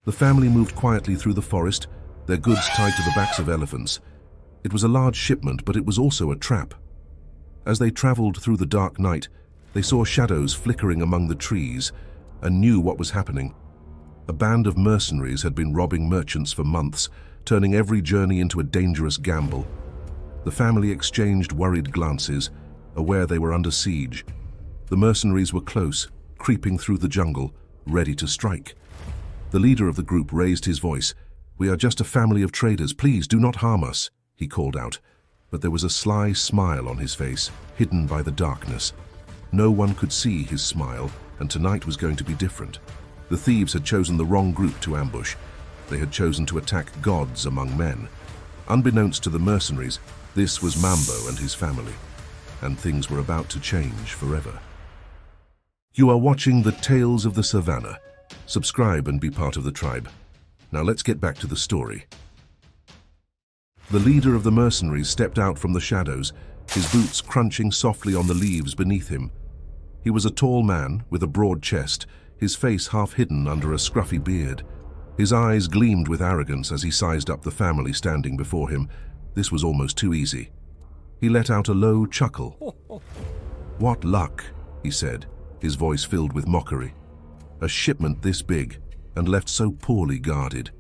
The family moved quietly through the forest, their goods tied to the backs of elephants. It was a large shipment, but it was also a trap. As they traveled through the dark night, they saw shadows flickering among the trees and knew what was happening. A band of mercenaries had been robbing merchants for months, turning every journey into a dangerous gamble. The family exchanged worried glances, aware they were under siege. The mercenaries were close, creeping through the jungle, ready to strike. The leader of the group raised his voice. "We are just a family of traders. Please do not harm us," he called out. But there was a sly smile on his face, hidden by the darkness. No one could see his smile, and tonight was going to be different. The thieves had chosen the wrong group to ambush. They had chosen to attack gods among men. Unbeknownst to the mercenaries, this was Mambo and his family, and things were about to change forever. You are watching the Tales of the Savannah. Subscribe and be part of the tribe. Now let's get back to the story. The leader of the mercenaries stepped out from the shadows, his boots crunching softly on the leaves beneath him. He was a tall man with a broad chest, his face half hidden under a scruffy beard. His eyes gleamed with arrogance as he sized up the family standing before him. This was almost too easy. He let out a low chuckle. "What luck," he said, his voice filled with mockery. "A shipment this big, and left so poorly guarded.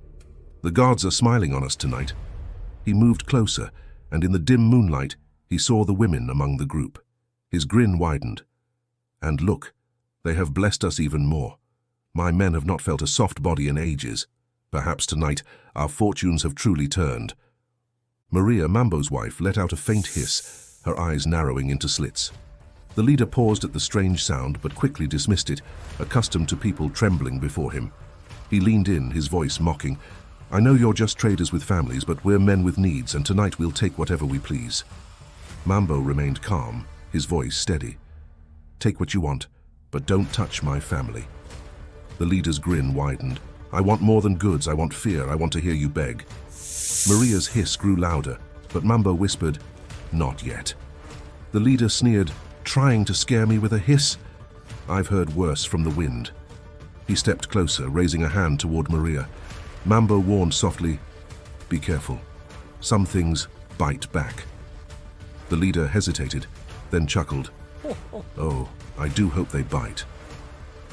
The gods are smiling on us tonight." He moved closer, and in the dim moonlight, he saw the women among the group. His grin widened. "And look, they have blessed us even more. My men have not felt a soft body in ages. Perhaps tonight our fortunes have truly turned." Maria, Mambo's wife, let out a faint hiss, her eyes narrowing into slits. The leader paused at the strange sound, but quickly dismissed it, accustomed to people trembling before him. He leaned in, his voice mocking. "I know you're just traders with families, but we're men with needs, and tonight we'll take whatever we please." Mambo remained calm, his voice steady. "Take what you want, but don't touch my family." The leader's grin widened. "I want more than goods, I want fear, I want to hear you beg." Maria's hiss grew louder, but Mambo whispered, "Not yet." The leader sneered, "Trying to scare me with a hiss? I've heard worse from the wind." He stepped closer, raising a hand toward Maria. Mambo warned softly, "Be careful. Some things bite back." The leader hesitated, then chuckled. "Oh, I do hope they bite.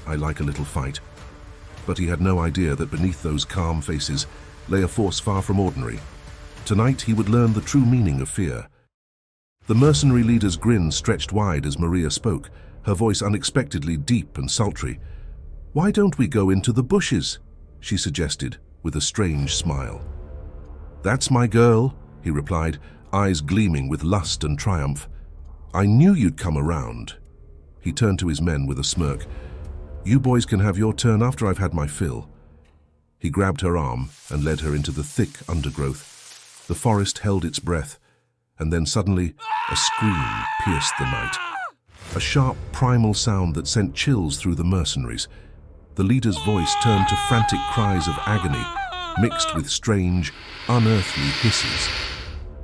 I like a little fight." But he had no idea that beneath those calm faces lay a force far from ordinary. Tonight he would learn the true meaning of fear. The mercenary leader's grin stretched wide as Maria spoke, her voice unexpectedly deep and sultry. "Why don't we go into the bushes?" she suggested, with a strange smile. "That's my girl," he replied, eyes gleaming with lust and triumph. "I knew you'd come around." He turned to his men with a smirk. "You boys can have your turn after I've had my fill." He grabbed her arm and led her into the thick undergrowth. The forest held its breath, and then suddenly a scream pierced the night. A sharp, primal sound that sent chills through the mercenaries. The leader's voice turned to frantic cries of agony, mixed with strange, unearthly hisses.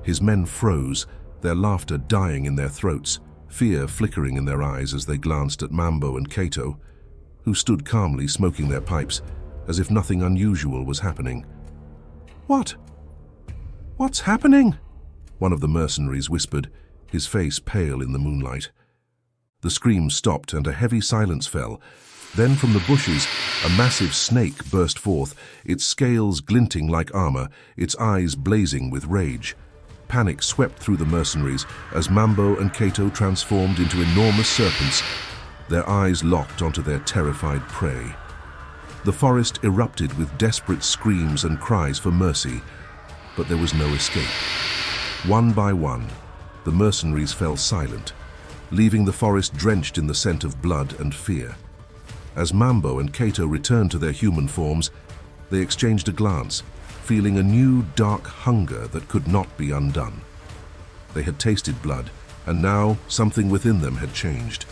His men froze, their laughter dying in their throats, fear flickering in their eyes as they glanced at Mambo and Cato, who stood calmly smoking their pipes, as if nothing unusual was happening. What's happening?" one of the mercenaries whispered, his face pale in the moonlight. The scream stopped and a heavy silence fell. Then from the bushes, a massive snake burst forth, its scales glinting like armor, its eyes blazing with rage. Panic swept through the mercenaries as Mambo and Cato transformed into enormous serpents, their eyes locked onto their terrified prey. The forest erupted with desperate screams and cries for mercy, but there was no escape. One by one, the mercenaries fell silent, leaving the forest drenched in the scent of blood and fear. As Mambo and Cato returned to their human forms, they exchanged a glance, feeling a new dark hunger that could not be undone. They had tasted blood, and now something within them had changed,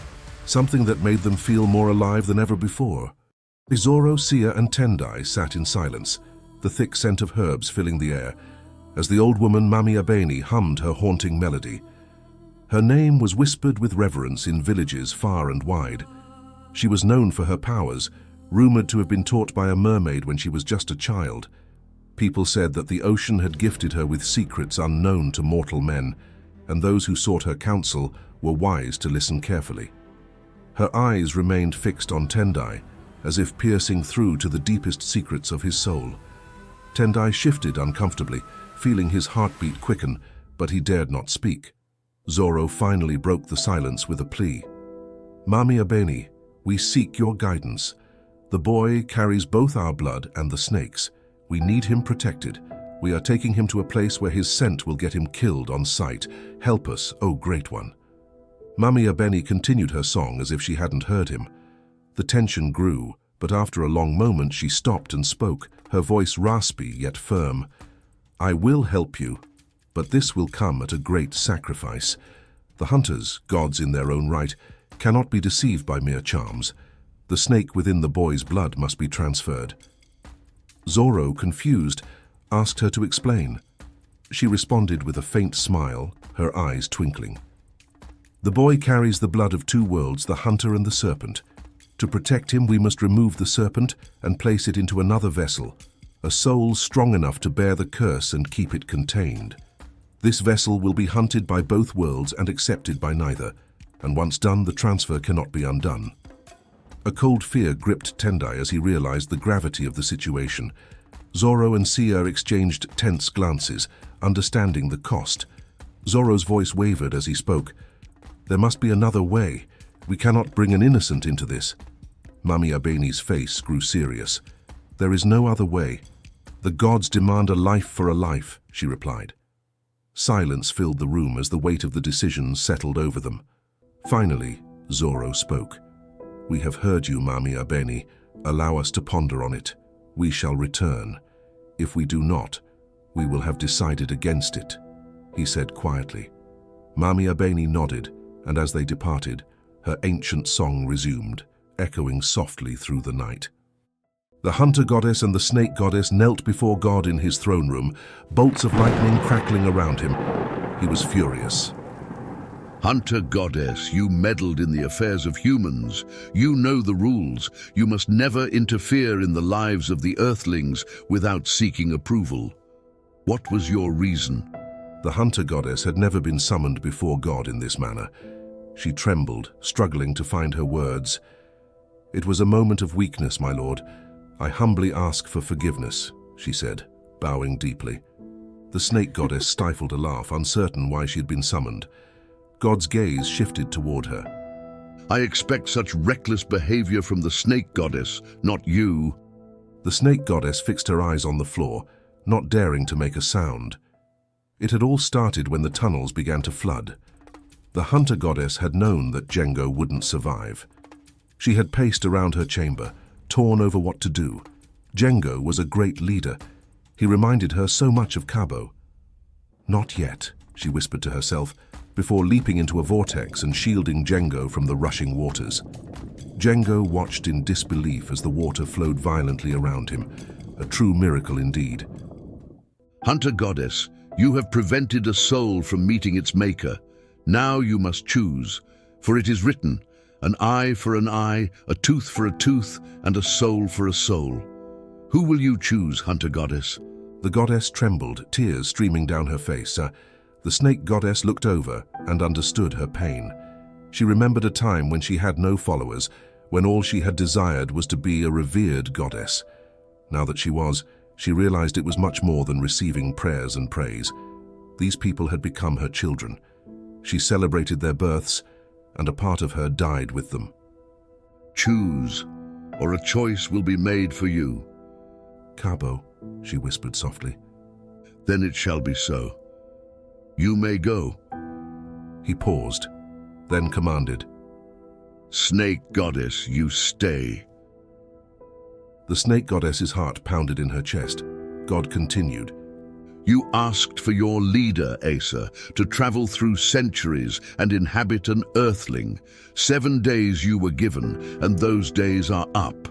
something that made them feel more alive than ever before. Izoro, Sia, and Tendai sat in silence, the thick scent of herbs filling the air, as the old woman Mami Abeni hummed her haunting melody. Her name was whispered with reverence in villages far and wide. She was known for her powers, rumored to have been taught by a mermaid when she was just a child. People said that the ocean had gifted her with secrets unknown to mortal men, and those who sought her counsel were wise to listen carefully. Her eyes remained fixed on Tendai, as if piercing through to the deepest secrets of his soul. Tendai shifted uncomfortably, feeling his heartbeat quicken, but he dared not speak. Zoro finally broke the silence with a plea. "Mami Abeni, we seek your guidance. The boy carries both our blood and the snake's. We need him protected. We are taking him to a place where his scent will get him killed on sight. Help us, O Great One." Mami Abeni continued her song as if she hadn't heard him. The tension grew, but after a long moment she stopped and spoke, her voice raspy yet firm. "I will help you, but this will come at a great sacrifice. The hunters, gods in their own right, cannot be deceived by mere charms. The snake within the boy's blood must be transferred." Zoro, confused, asked her to explain. She responded with a faint smile, her eyes twinkling. "The boy carries the blood of two worlds, the hunter and the serpent. To protect him, we must remove the serpent and place it into another vessel, a soul strong enough to bear the curse and keep it contained. This vessel will be hunted by both worlds and accepted by neither, and once done, the transfer cannot be undone." A cold fear gripped Tendai as he realized the gravity of the situation. Zoro and Sia exchanged tense glances, understanding the cost. Zoro's voice wavered as he spoke. "There must be another way. We cannot bring an innocent into this." Mami Abeni's face grew serious. "There is no other way. The gods demand a life for a life," she replied. Silence filled the room as the weight of the decision settled over them. Finally, Zoro spoke. "We have heard you, Mami Abeni. Allow us to ponder on it. We shall return. If we do not, we will have decided against it," he said quietly. Mami Abeni nodded, and as they departed, her ancient song resumed, echoing softly through the night. The hunter goddess and the snake goddess knelt before God in his throne room, bolts of lightning crackling around him. He was furious. "Hunter goddess, you meddled in the affairs of humans. You know the rules. You must never interfere in the lives of the earthlings without seeking approval. What was your reason?" The hunter goddess had never been summoned before God in this manner. She trembled, struggling to find her words. "It was a moment of weakness, my lord. I humbly ask for forgiveness," she said, bowing deeply. The snake goddess stifled a laugh, uncertain why she had been summoned. God's gaze shifted toward her. "I expect such reckless behavior from the snake goddess, not you." The snake goddess fixed her eyes on the floor, not daring to make a sound. It had all started when the tunnels began to flood. The hunter goddess had known that Jengo wouldn't survive. She had paced around her chamber, torn over what to do. Jengo was a great leader. He reminded her so much of Kabo. "Not yet," she whispered to herself, before leaping into a vortex and shielding Jengo from the rushing waters. Jengo watched in disbelief as the water flowed violently around him, a true miracle indeed. "Hunter goddess, you have prevented a soul from meeting its maker. Now you must choose, for it is written, an eye for an eye, a tooth for a tooth, and a soul for a soul. Who will you choose, hunter goddess?" The goddess trembled, tears streaming down her face. The snake goddess looked over and understood her pain. She remembered a time when she had no followers, when all she had desired was to be a revered goddess. Now that she realized it was much more than receiving prayers and praise. These people had become her children. She celebrated their births, and a part of her died with them. "Choose, or a choice will be made for you." "Kabo," she whispered softly. "Then it shall be so. You may go." He paused, then commanded, "Snake goddess, you stay." The snake goddess's heart pounded in her chest. God continued, "You asked for your leader, Asa, to travel through centuries and inhabit an earthling. 7 days you were given, and those days are up."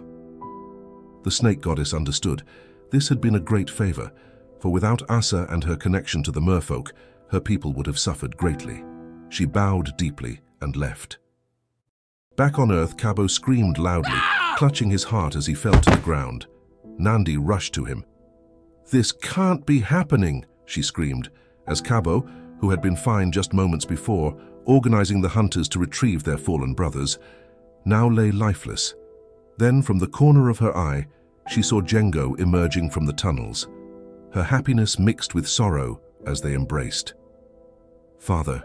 The snake goddess understood. This had been a great favor, for without Asa and her connection to the merfolk, her people would have suffered greatly. She bowed deeply and left. Back on Earth, Kabo screamed loudly. clutching his heart as he fell to the ground. Nandi rushed to him. "This can't be happening," she screamed, as Cabo, who had been fine just moments before, organizing the hunters to retrieve their fallen brothers, now lay lifeless. Then, from the corner of her eye, she saw Django emerging from the tunnels. Her happiness mixed with sorrow as they embraced. "Father,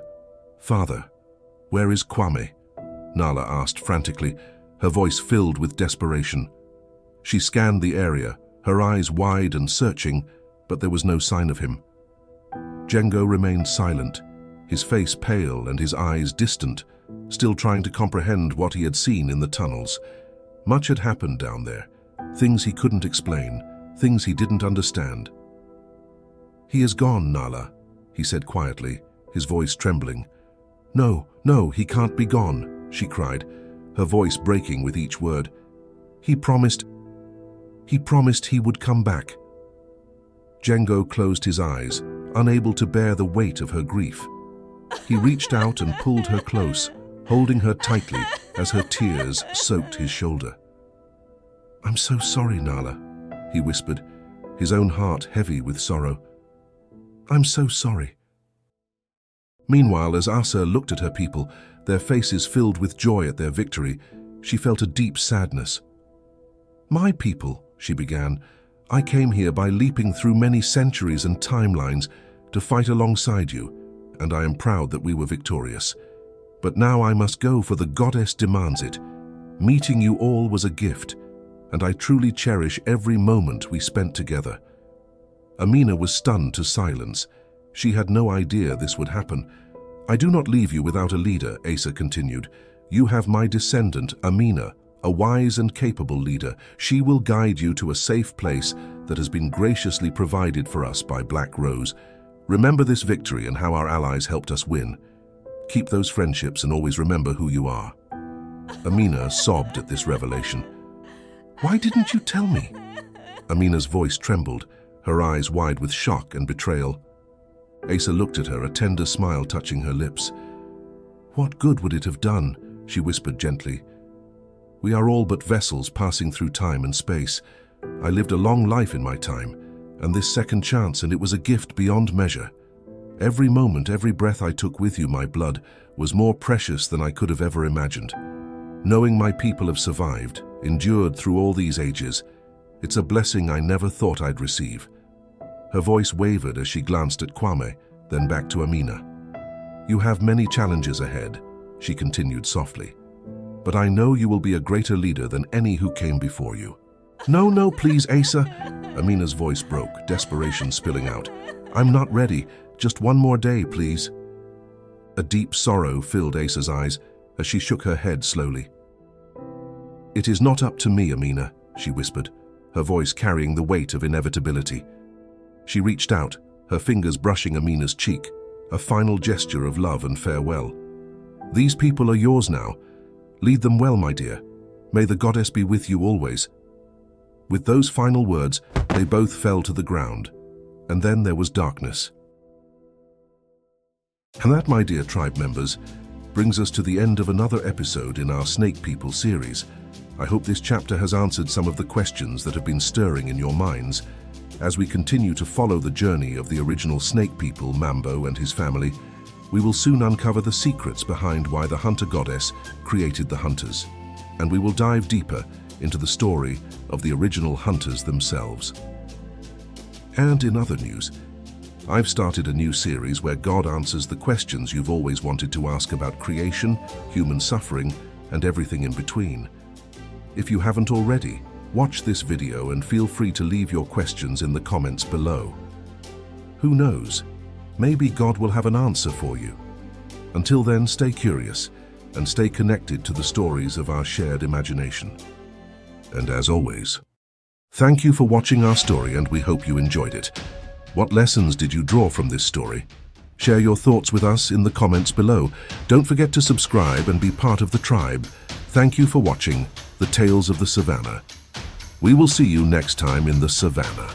Father, where is Kwame?" Nala asked frantically, her voice filled with desperation. She scanned the area, her eyes wide and searching, but there was no sign of him. Django remained silent, his face pale and his eyes distant, still trying to comprehend what he had seen in the tunnels. Much had happened down there, things he couldn't explain, things he didn't understand. "He is gone, Nala," he said quietly, his voice trembling. "No, no, he can't be gone," she cried, her voice breaking with each word. He promised he would come back." Django closed his eyes, unable to bear the weight of her grief. He reached out and pulled her close, holding her tightly as her tears soaked his shoulder. "I'm so sorry, Nala," he whispered, his own heart heavy with sorrow. "I'm so sorry." Meanwhile, as Asa looked at her people, their faces filled with joy at their victory, she felt a deep sadness. "My people," she began, "I came here by leaping through many centuries and timelines to fight alongside you, and I am proud that we were victorious. But now I must go, for the goddess demands it. Meeting you all was a gift, and I truly cherish every moment we spent together." Amina was stunned to silence. She had no idea this would happen. "I do not leave you without a leader," Asa continued. "You have my descendant, Amina, a wise and capable leader. She will guide you to a safe place that has been graciously provided for us by Black Rose. Remember this victory and how our allies helped us win. Keep those friendships and always remember who you are." Amina sobbed at this revelation. "Why didn't you tell me?" Amina's voice trembled, her eyes wide with shock and betrayal. Asa looked at her, a tender smile touching her lips. "What good would it have done?" she whispered gently. "We are all but vessels passing through time and space. I lived a long life in my time, and this second chance, and it was a gift beyond measure. Every moment, every breath I took with you, my blood, was more precious than I could have ever imagined. Knowing my people have survived, endured through all these ages, it's a blessing I never thought I'd receive." Her voice wavered as she glanced at Kwame, then back to Amina. "You have many challenges ahead," she continued softly. "But I know you will be a greater leader than any who came before you." "No, no, please, Asa." Amina's voice broke, desperation spilling out. "I'm not ready. Just one more day, please." A deep sorrow filled Asa's eyes as she shook her head slowly. "It is not up to me, Amina," she whispered, her voice carrying the weight of inevitability. She reached out, her fingers brushing Amina's cheek, a final gesture of love and farewell. "These people are yours now. Lead them well, my dear. May the goddess be with you always." With those final words, they both fell to the ground, and then there was darkness. And that, my dear tribe members, brings us to the end of another episode in our Snake People series. I hope this chapter has answered some of the questions that have been stirring in your minds. As we continue to follow the journey of the original Snake People, Mambo and his family, we will soon uncover the secrets behind why the Hunter Goddess created the Hunters, and we will dive deeper into the story of the original Hunters themselves. And in other news, I've started a new series where God answers the questions you've always wanted to ask about creation, human suffering, and everything in between. If you haven't already, watch this video and feel free to leave your questions in the comments below. Who knows? Maybe God will have an answer for you. Until then, stay curious and stay connected to the stories of our shared imagination. And as always, thank you for watching our story, and we hope you enjoyed it. What lessons did you draw from this story? Share your thoughts with us in the comments below. Don't forget to subscribe and be part of the tribe. Thank you for watching The Tales of the Savannah. We will see you next time in the Savannah.